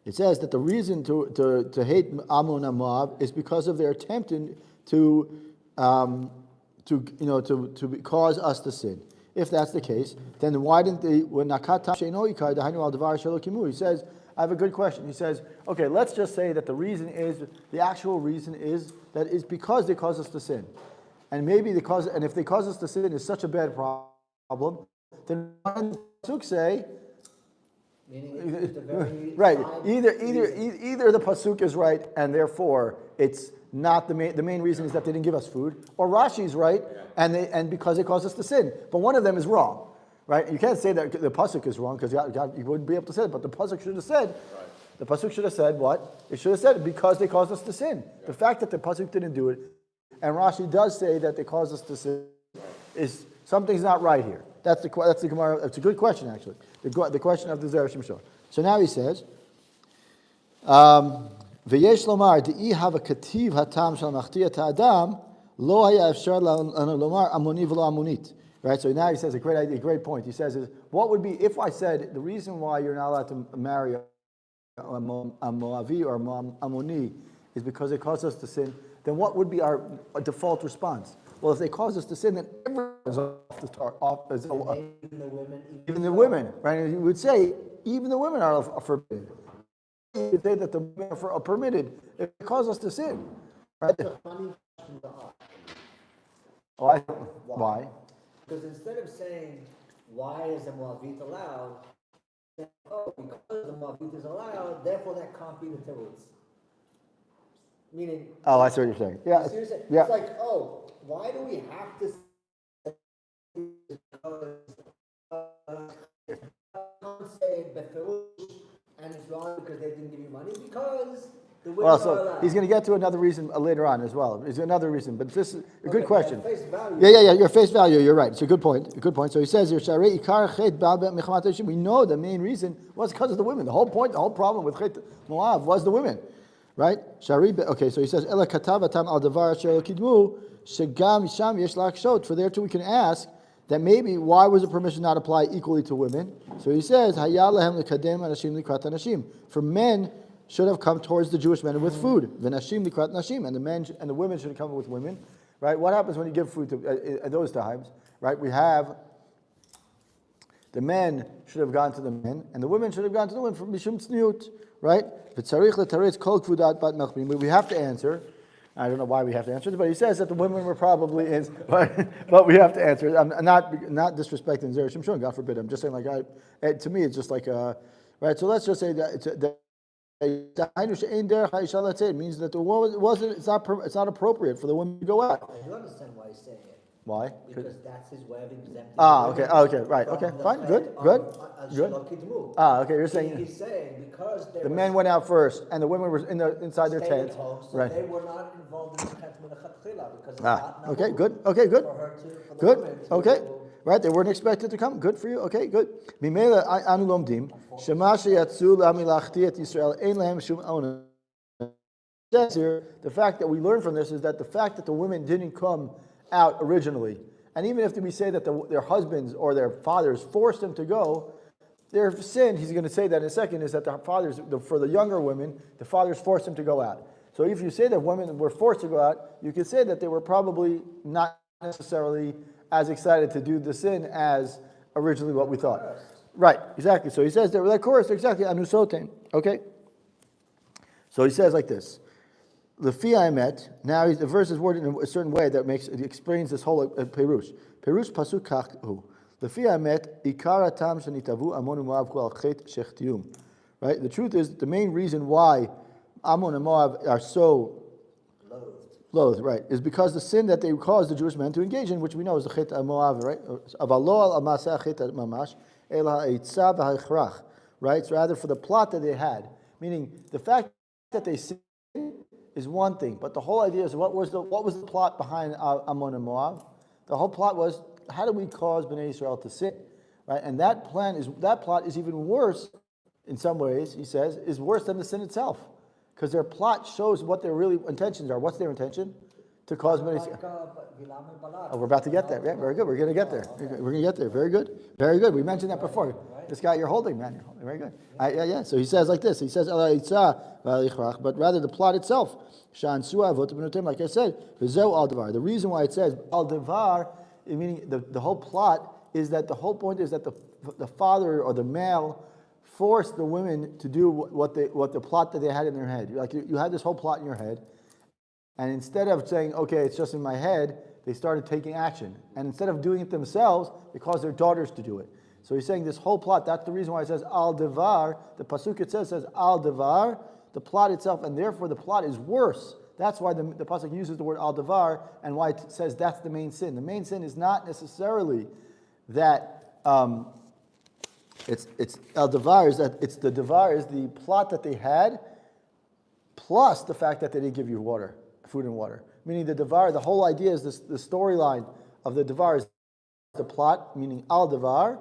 it says that the reason to hate Ammon and Moab is because of their attempting to cause us to sin. If that's the case, then why didn't they? When Nakatam Sheino Ikar Dahainu Al Davar Shelo Kimu, he says, I have a good question. He says, okay, let's just say that the actual reason is that it's because they cause us to sin, and maybe if they cause us to sin is such a bad problem, then why didn't the pasuk say? Meaning it's a very Right. side Either the pasuk is right, and therefore it's not the main reason is that they didn't give us food, or Rashi's right, and because they caused us to sin. But one of them is wrong, right? You can't say that the pasuk is wrong because you wouldn't be able to say it. But the pasuk should have said, the pasuk should have said what? It should have said because they caused us to sin. The fact that the pasuk didn't do it, and Rashi does say that they caused us to sin, is something's not right here. That's the Gemara. It's a good question actually. The question of the Zera Shimshon. So now he says, "V'yesh lomar de'i hava kativ hatam shel machtiyat ha'adam lo haya efshar lomar amoni v'lo amonit." Right. So now he says a great idea, a great point. He says, "What would be if I said the reason why you're not allowed to marry a Moavi or Ammoni is because they caused us to sin? Then what would be our default response? Well, if they cause us to sin, then everyone is even the women, right? And you would say even the women are forbidden. You would say that the women are permitted if they cause us to sin, right? That's a funny question to ask. Why? Because instead of saying, why is the Moavit allowed? Say, oh, because the Moavit is allowed, therefore that can't be the Teretz. Meaning... Oh, I see what you're saying. Yeah. It's like, oh, why do we have to say Beferush and it's wrong because they didn't give you money? Because the women are allowed. He's going to get to another reason later on as well. There's another reason, but this is a good question. Face value. Yeah. Your face value. You're right. It's a good point. So he says here, we know the main reason was because of the women. The whole problem with Chet Moab was the women, right? Okay, so he says, Ela katavatam al davar asher kidmu shegam sham yesh lakshot. For there too we can ask that maybe why was the permission not apply equally to women? So he says, Hayal lehem lekadem anashim likrat anashim. For men should have come towards the Jewish men with food. V'nashim likrat nashim, and the women should have come with women, right? What happens when you give food to at those times, right? We have the men should have gone to the men, and the women should have gone to the women for mishum tzniut, right? V'tzarich letaretz kol kvudat bat melchmin. We have to answer. I don't know why we have to answer it, but he says that the women were probably in, but we have to answer it. I'm not disrespecting Zera Shimshon, God forbid. I'm just saying, to me, it's just like, right? So let's just say that it means that it's not appropriate for the women to go out. I do understand why he's saying it. Why? Because that's his way of exempting. Okay, right, okay, fine, good. Okay, you're saying he's saying because the men went out first and the women were inside their stayed at tent, home, so right? they were not involved in the chet minachatchila because it's not Okay, nahug good, for the good, women to okay, go. right? They weren't expected to come. Good for you. Okay, good. Mimela anu lomdim shema sheyatzu lamilachti et Yisrael ein lehem shum ona. Says here, the fact that we learn from this is that the fact that the women didn't come out originally, and even if we say that their husbands or their fathers forced them to go, their sin, he's going to say that in a second, is that for the younger women, the fathers forced them to go out. So if you say that women were forced to go out, you could say that they were probably not necessarily as excited to do the sin as originally what we thought. Right, exactly. So he says that, of course, exactly, anusoten. Okay? So he says like this. Lefi Emet. Now the verse is worded in a certain way that explains this whole perush. Perush pasuk kachu. Lefi Emet ikar tam shenitavu Ammon and Moab kol chet shechtiyum. Right. The truth is the main reason why Ammon and Moab are so loathed, right, is because the sin that they caused the Jewish men to engage in, which we know is the chet Moab, right? Avalo al maseh chet mamash ela itzav ha'ichrach. Right. So rather for the plot that they had, meaning the fact that they sinned is one thing, but the whole idea is what was the plot behind Ammon and Moab? The whole plot was how do we cause Bnei Israel to sin, right? And that plot is even worse in some ways. He says, is worse than the sin itself, because their plot shows what their really intentions are. What's their intention? To cause Bnei Israel to sin. to cause Bnei Like, Yisrael. Bilam and Balak. Oh, we're about to get there. Yeah, very good. We're going to get there. We're going to get there. Very good. Very good. We mentioned that before. Right. This guy you're holding, man. You're holding. Very good. Yeah. So he says like this. He says, but rather the plot itself. Like I said, the reason why it says al devar, meaning the whole plot, is that the whole point is that the father or the male forced the women to do what the plot that they had in their head. Like you had this whole plot in your head, and instead of saying, okay, it's just in my head, they started taking action. And instead of doing it themselves, they caused their daughters to do it. So he's saying this whole plot, that's the reason why it says al devar. The pasuk it says al devar, the plot itself, and therefore the plot is worse. That's why the pasuk uses the word al devar, and why it says that's the main sin. The main sin is not necessarily that it's al devar, is that it's the devar is the plot that they had, plus the fact that they didn't give you food and water. Meaning the devar, the whole idea is the storyline of the devar is the plot, meaning al devar,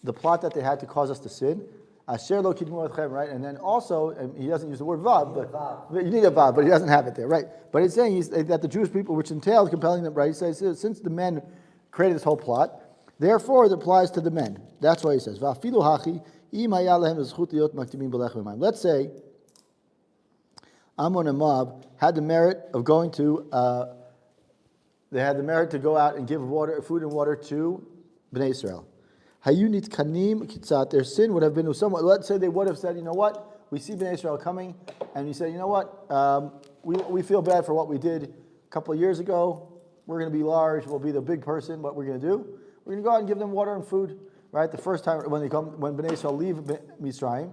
the plot that they had to cause us to sin. Asher lo kidmu etchem, right? And then also, and he doesn't use the word vav, but you need a vav, but he doesn't have it there, right? But it's saying that the Jewish people, which entails compelling them, right? He says, since the men created this whole plot, therefore it applies to the men. That's why he says, va'afilu hachi, im haya lehem zechut liot makdimim b'lechem v'mayim. Let's say Ammon and Moab had the merit of going to, they had the merit to go out and give food and water to Bnei Israel. Hayunit kanim kitzat, their sin would have been somewhat, let's say they would have said, you know what, we see Bnei Israel coming, and we say, you know what, we feel bad for what we did a couple of years ago, we're going to be large, we'll be the big person, what we're going to do, we're going to go out and give them water and food, right, the first time when Bnei Israel leave Mitzrayim,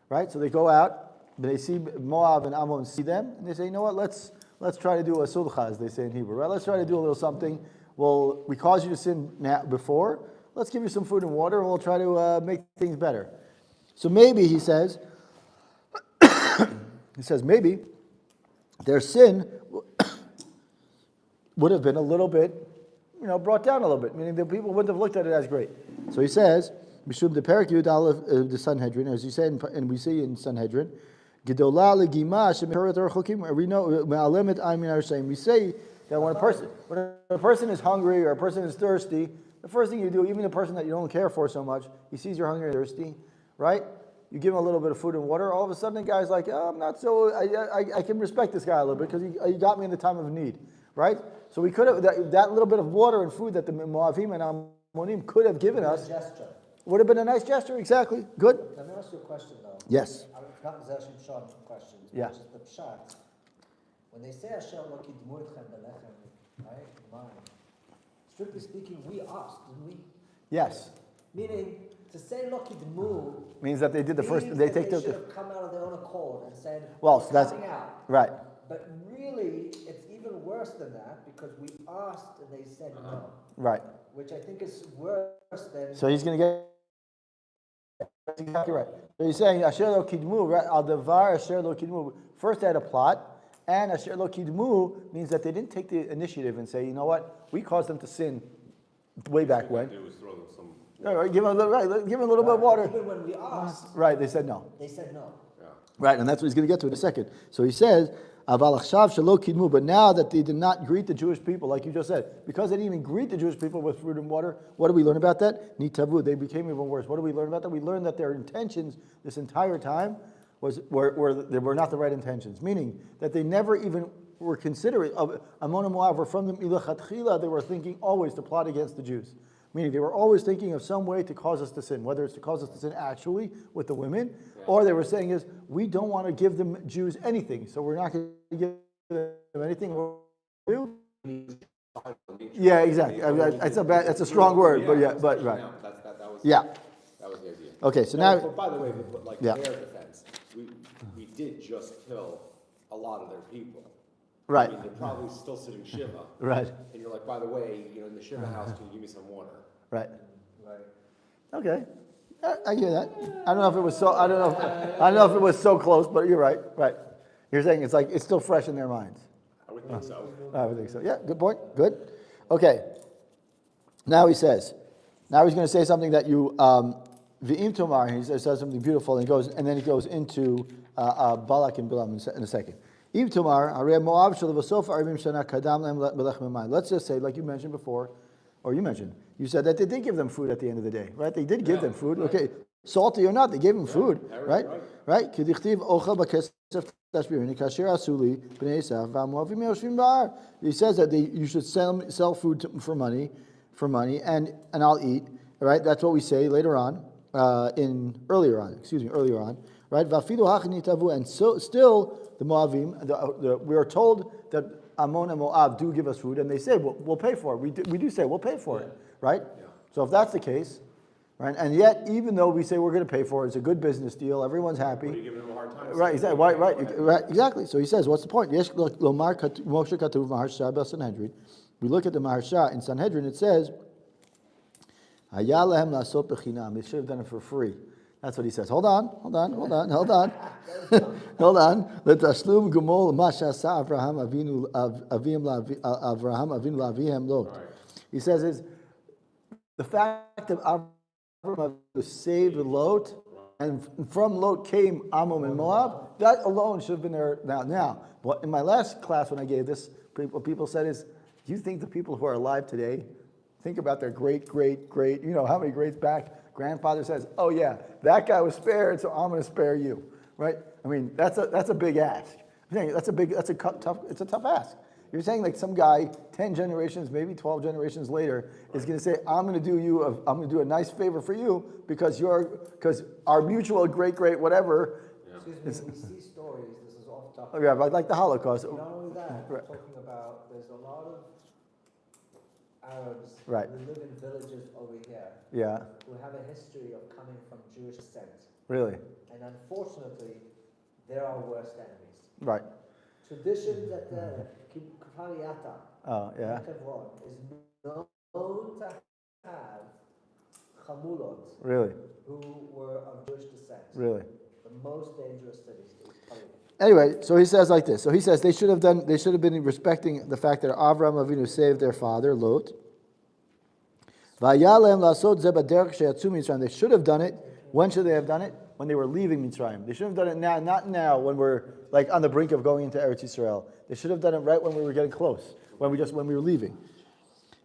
right, so they go out, they see Moab and Ammon see them, and they say, you know what, let's try to do a sulcha, as they say in Hebrew, right, let's try to do a little something, well, we caused you to sin before, let's give you some food and water, and we'll try to make things better. So maybe, he says, maybe their sin would have been a little bit, brought down a little bit, meaning the people wouldn't have looked at it as great. So he says, Mishum the Perak Yud Aleph the Sanhedrin, as you said, and we see in Sanhedrin, Gedolah legima shemeret orchokim. We know me'alemet aymin arsayim. We say that when a person is hungry or a person is thirsty, the first thing you do, even a person that you don't care for so much, he sees you're hungry and thirsty, right? You give him a little bit of food and water. All of a sudden, the guy's like, oh, I'm not so. I can respect this guy a little bit because he got me in the time of need, right? So we could have that little bit of water and food that the Moavim and Ammonim could have given us. Gesture. Would have been a nice gesture, exactly. Good. Let me ask you a question, though. Yes. Not Zera Shimshon question. Yeah. Just the pshat. When they say Hashem lo kidmu etchem belechem, right? Mine. Strictly speaking, we asked, didn't we? Yes. Meaning, to say lo kidmu Means that they did the first. means They that take they the. should have come out of their own accord and said, Well, "We're so that's coming out." right. But really, it's even worse than that because we asked and they said no, Right. which I think is worse than. So he's going to get. That's exactly right. So he's saying Asher lo kidmu, right? Al devar Asher lo kidmu. First they had a plot, and Asher lo kidmu means that they didn't take the initiative and say, you know what, we caused them to sin way back when. Do is throw them some. All right, give them a little bit of water. Even when we asked, Right, they said no. they said no. Yeah. Right, and that's what he's going to get to in a second. So he says, Aval achshav shelo kidmu, but now that they did not greet the Jewish people, like you just said, because they didn't even greet the Jewish people with food and water, what do we learn about that? Nitavu, they became even worse. What do we learn about that? We learned that their intentions this entire time were not the right intentions, meaning that they never even were considering, Ammon and Moab were from the Milachatchila, they were thinking always to plot against the Jews. Meaning they were always thinking of some way to cause us to sin, whether it's to cause us to sin actually with the women, or they were saying is, we don't want to give them Jews anything, so we're not going to give them anything. Yeah, exactly. That's a strong word, but yeah, but right. That was, Yeah. That was the idea. Okay, so Now, now, by the way, like Yeah. in their defense, we did just kill a lot of their people. right, I mean, they're probably still sitting Shiva. right, And you're like, by the way, in the Shiva house, can you give me some water? right. Right. Okay, I hear that. I don't know if it was so. I don't know if it was so close, but you're right. Right. You're saying it's still fresh in their minds. I would think so. I would think so. Yeah, good point. Good. Okay. Now he says. Now he's going to say something that you v'im tomar. He says something beautiful, and then he goes into Balak and Bilam in a second. Im Tomar, Arei Moab shel v'sof arivim shana kadam lehem belech memayim. Let's just say, like you mentioned before, or you said that they did give them food at the end of the day, right? They did give them food. Right. Okay, salty or not, they gave them food, Right. right? Kedichtiv ochel b'kesef tashbirini kasher asuli b'nei Esav v'amoavim yoshvim ba'ar. He says that you should sell food for money, and I'll eat, right? That's what we say later on, earlier on, right? Vafilu hachinitavu, and so still the Moavim, we are told that Ammon and Moab do give us food, and they say, we'll pay for it. We do say, we'll pay for it, right? Yeah. So if that's the case, right, and yet, even though we say we're going to pay for it, it's a good business deal, everyone's happy. What are you giving them a hard time? Right, exactly, right, exactly. So he says, what's the point? Yesh lomar Moshe katuv Maharsha b'Sanhedrin. We look at the Maharsha in Sanhedrin, it says, Haya lehem lasot b'chinam. They should have done it for free. That's what he says. Hold on. Hold on. L'tashlum gumol ma shasa Avraham Avinu lavihem Lot. He says is the fact that Avraham saved Lot, and from Lot came Ammon and Moab. That alone should have been there now. But in my last class when I gave this, what people said is, do you think the people who are alive today think about their great, how many greats back? Grandfather says, oh yeah, that guy was spared, so I'm going to spare you, right? I mean, that's a big ask. I'm saying it's a tough ask. You're saying like some guy 10 generations, maybe 12 generations later is going to say, I'm going to do a nice favor for you because our mutual great whatever. Excuse me, we see stories, this is off topic. Yeah, like the Holocaust. Not only that, we're Right. talking about, there's a lot of Arabs Right. who live in villages over here Yeah, who have a history of coming from Jewish descent. really, And unfortunately, they're our worst enemies. right. Tradition that the Kippuriyata Oh, yeah, in Hebron is known to have Chamulot really, who were of Jewish descent. really. The most dangerous cities is Palestine. Anyway, so he says like this. So he says they should have been respecting the fact that Avraham Avinu saved their father, Lot. Vayalem lasot ze b'derech sheyatzu Mitzrayim. They should have done it. When should they have done it? When they were leaving Mitzrayim. They should have done it now, not now when we're like on the brink of going into Eretz Yisrael. They should have done it right when we were getting close, when we were leaving.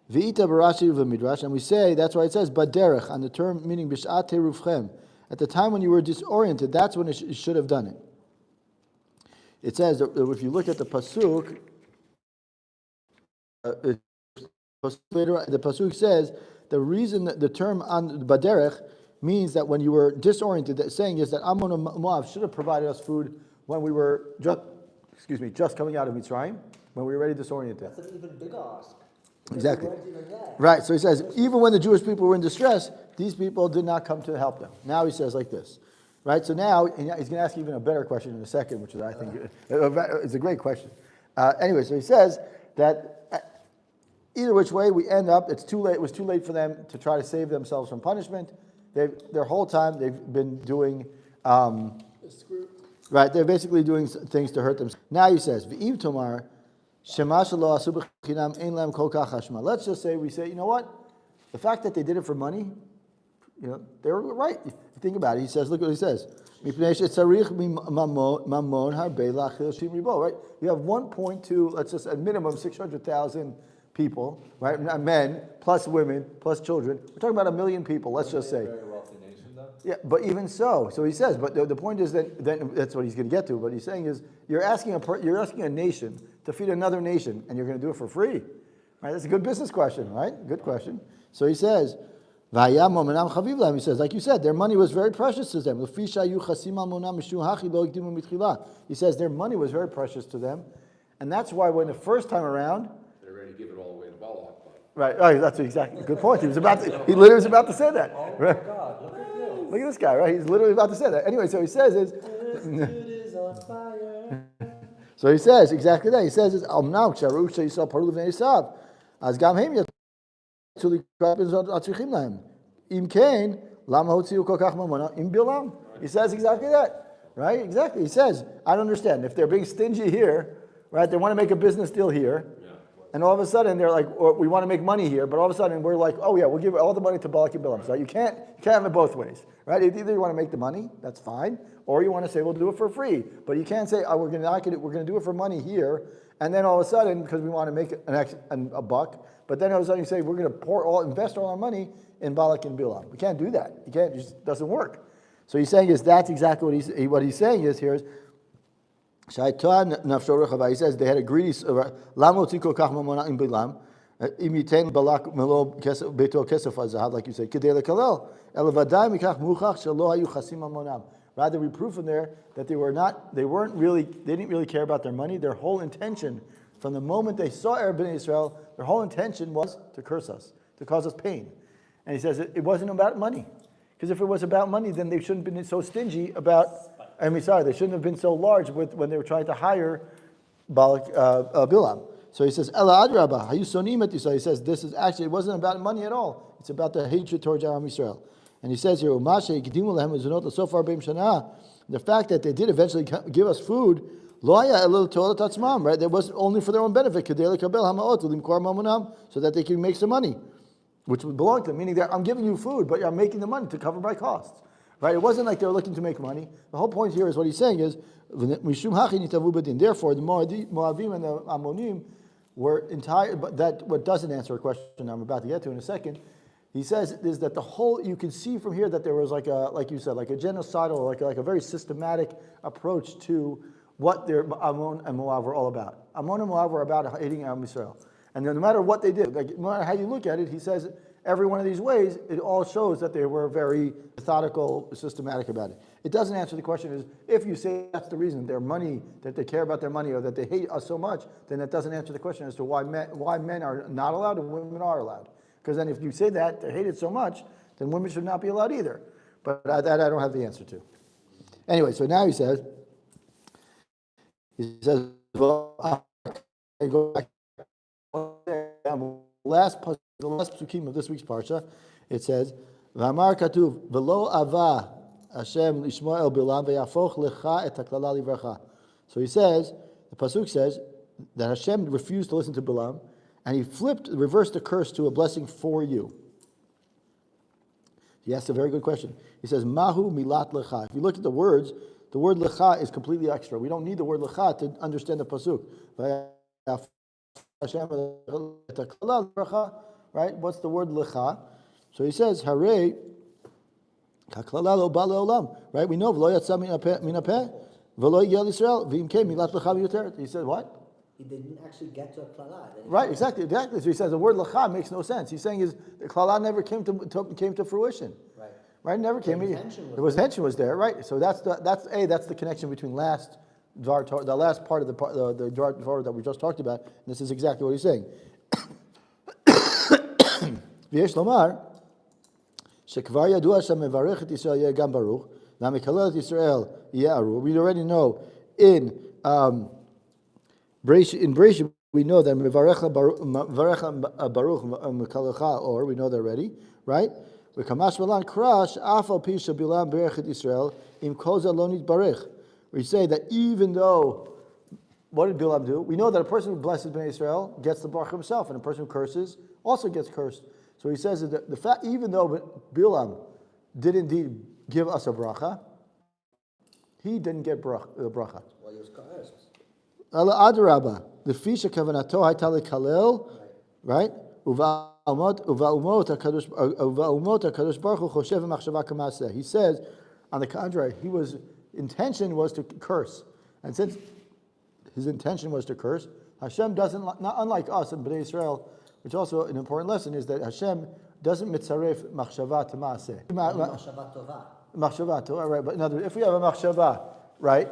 V'ita b'Rashi v'Midrash, and we say that's why it says b'derech on the term meaning b'shat terufchem. At the time when you were disoriented, that's when it should have done it. It says that if you look at the pasuk, the pasuk says the reason that the term on baderech means that when you were disoriented, that saying is that Ammon and Moab should have provided us food when we were just coming out of Mitzrayim, when we were already disoriented. That's an even bigger ask. Exactly. They weren't even there. Right. So he says even when the Jewish people were in distress, these people did not come to help them. Now he says like this. Right, so now he's going to ask even a better question in a second, which is, I think, it's a great question. Anyway, so he says that either which way we end up, it's too late. It was too late for them to try to save themselves from punishment. Their whole time they've been doing, right? They're basically doing things to hurt them. Now he says, "V'im tomar shema shelo asu b'chinam ein lem kol kach hashma." Let's just say we say, you know what? The fact that they did it for money, they were right. Think about it. He says, look what he says. Right? You have 1.2, let's just, at minimum 600,000 people, right? Men, plus women, plus children. We're talking about 1 million people, let's just say. Very wealthy nation, though. Yeah, but even so he says, but the point is that that's what he's going to get to. What he's saying is, you're asking a nation to feed another nation, and you're going to do it for free. Right? That's a good business question, right? Good question. So he says, he says, like you said, their money was very precious to them. He says their money was very precious to them. And that's why when the first time around, They're ready to give it all away to Balak. right, that's exactly, good point. He literally was about to say that. Oh Right? my God, look at you. Look at this guy, right? He's literally about to say that. Anyway, so he says is, This dude is on fire. so he says exactly that. He says is, as gam hem he says exactly that, right? Exactly. He says, I don't understand. If they're being stingy here, right? They want to make a business deal here, and all of a sudden they're like, we want to make money here, but all of a sudden we're like, oh yeah, we'll give all the money to Balak and Bilam. So you can't have it both ways, right? Either you want to make the money, that's fine, or you want to say we'll do it for free. But you can't say, oh, we're going to do it for money here, and then all of a sudden, because we want to make a buck, but then all of a sudden you say we're going to invest all our money in Balak and Bilam. We can't do that. You can't. It just doesn't work. So he's saying that's exactly what he's saying is here is. He says they had a greedy. Like you said, rather we prove from there that they didn't really care about their money. Their whole intention, from the moment they saw Arab Bnei Israel, their whole intention was to curse us, to cause us pain. And he says it wasn't about money, because if it was about money, then they shouldn't have been so stingy about. They shouldn't have been so large when they were trying to hire Bilam. So he says, Ela Adraba, Hayusonim et Yisrael. He says, it wasn't about money at all. It's about the hatred towards Am Yisrael. And he says here, so far, the fact that they did eventually give us food, right? That wasn't only for their own benefit, so that they can make some money, which would belong to them, meaning that I'm giving you food, but I'm making the money to cover my costs. Right? It wasn't like they were looking to make money. The whole point here is what he's saying is, therefore, the Moavim and the Ammonim were entire. But that what doesn't answer a question I'm about to get to in a second. He says is that the whole you can see from here that there was like you said, like a genocidal, like a very systematic approach to what their Ammon and Moab were all about. Ammon and Moab were about hating Am Yisrael, and no matter what they did, like no matter how you look at it, he says. Every one of these ways, it all shows that they were very methodical, systematic about it. It doesn't answer the question is, if you say that's the reason, their money, that they care about their money or that they hate us so much, then that doesn't answer the question as to why men are not allowed and women are allowed. Because then if you say that, they hate it so much, then women should not be allowed either. But that I don't have the answer to. Anyway, so now he says, well, I go back the last psukim of this week's parsha, it says, "V'amar katuv v'lo ava Hashem l'ishmoel bilam ve'yafoch lecha et haklala livracha." So he says, the pasuk says that Hashem refused to listen to Bilam, and he reversed the curse to a blessing for you. He asked a very good question. He says, "Mahu milat lecha." If you look at the words, the word lecha is completely extra. We don't need the word lecha to understand the pasuk. Right? What's the word lecha? So he says, "Hare haklala lo ba leolam." Right? We know v'lo yatsa min hapeh v'lo yigel Yisrael v'im kein milat lecha miyuteret. He said what? He didn't actually get to a klala. Right? Exactly. So he says the word lecha makes no sense. He's saying the klala never came to fruition. Right. Right? Never came. The intention was there. Right? So that's the connection between the last part of the Dvar Torah that we just talked about. And this is exactly what he's saying. ויש לומר שכבר ידוע שהמברך את ישראל יהיה גם ברוך והמקלל את ישראל יהיה ארור. We already know in Bereshit we know that מברך baruch ומקללך or we know that already, right? וכמשמע לן קרא שאף על פי שבלעם בירך את ישראל אם כל זה לא נתברך. We say that even though, what did Bilam do? We know that a person who blesses Bnei Israel gets the baruch himself, and a person who curses also gets cursed. So he says that the fact, even though Bilam did indeed give us a bracha, he didn't get the bracha. Well, he was cursed. Ala adraba, the fisha kavanato hayta lekalel, right? Uvaumot hakadosh baruch hu choshev machshava kamaseh. He says, on the contrary, his intention was to curse, and since his intention was to curse, Hashem doesn't, not unlike us in Bnei Israel, which also an important lesson is that Hashem doesn't mitzaref machshava to maaseh. Machshava tova. Machshava tova, right? But in other words, if we have a machshava, right?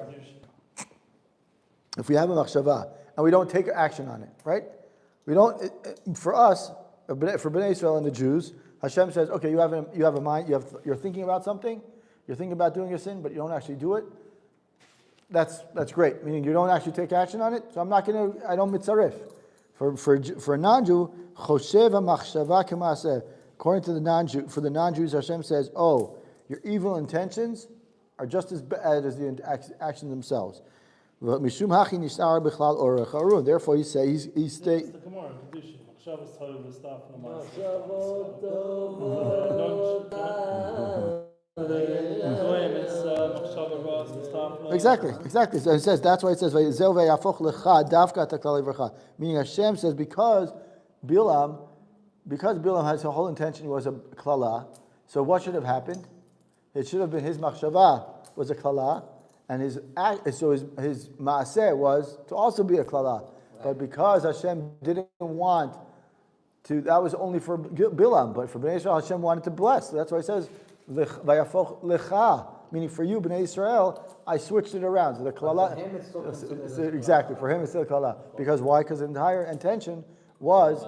If we have a machshava and we don't take action on it, right? We don't. For us, for Bnei Israel and the Jews, Hashem says, okay, you have a mind, you're thinking about something, you're thinking about doing a sin, but you don't actually do it. That's great. Meaning you don't actually take action on it. So I don't mitzaref. For a non-Jew, choshev machshava k'maaseh. According to the non-Jew, for the non-Jews, Hashem says, "Oh, your evil intentions are just as bad as the actions themselves." Mishum hachi nishar b'chlal orach harun. Therefore, he says he states. The Gemara, Shabbos Tov and stuff. And all that Shavuot stuff. Exactly. So it says, that's why it says, "Vayzel ve'yafoch lecha davka at haklal ivracha." Meaning Hashem says, because Bilam has the whole intention was a klala, so what should have happened? It should have been his machshava was a klala, and his maaseh was to also be a klala. But because Hashem didn't want to, that was only for Bilam, but for Bnei Israel, Hashem wanted to bless. So that's why it says, "Vayafoch lecha," meaning for you, Bnei Israel, I switched it around. So the klala, for him it's still considered as exactly, for him it's still klala. Because why? Because the entire intention was,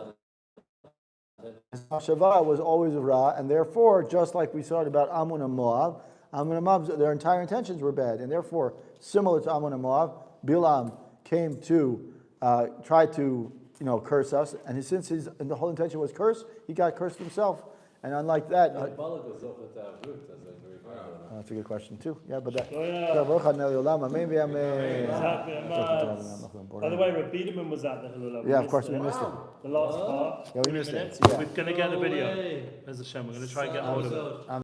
his machshava was always Ra, and therefore, just like we saw about Ammon and Moab, their entire intentions were bad, and therefore, similar to Ammon and Moab, Bilam came to try to curse us, and since the whole intention was curse, he got cursed himself. And unlike that, Balak goes off with root as a very good. that's a good question too. Yeah, but that. By the way, Rabbi Biederman was at the Hilul. Yeah, of course we missed it. The last part. Yeah, we missed it. We're going to get the video. There's a shame. We're going to try and get hold of it.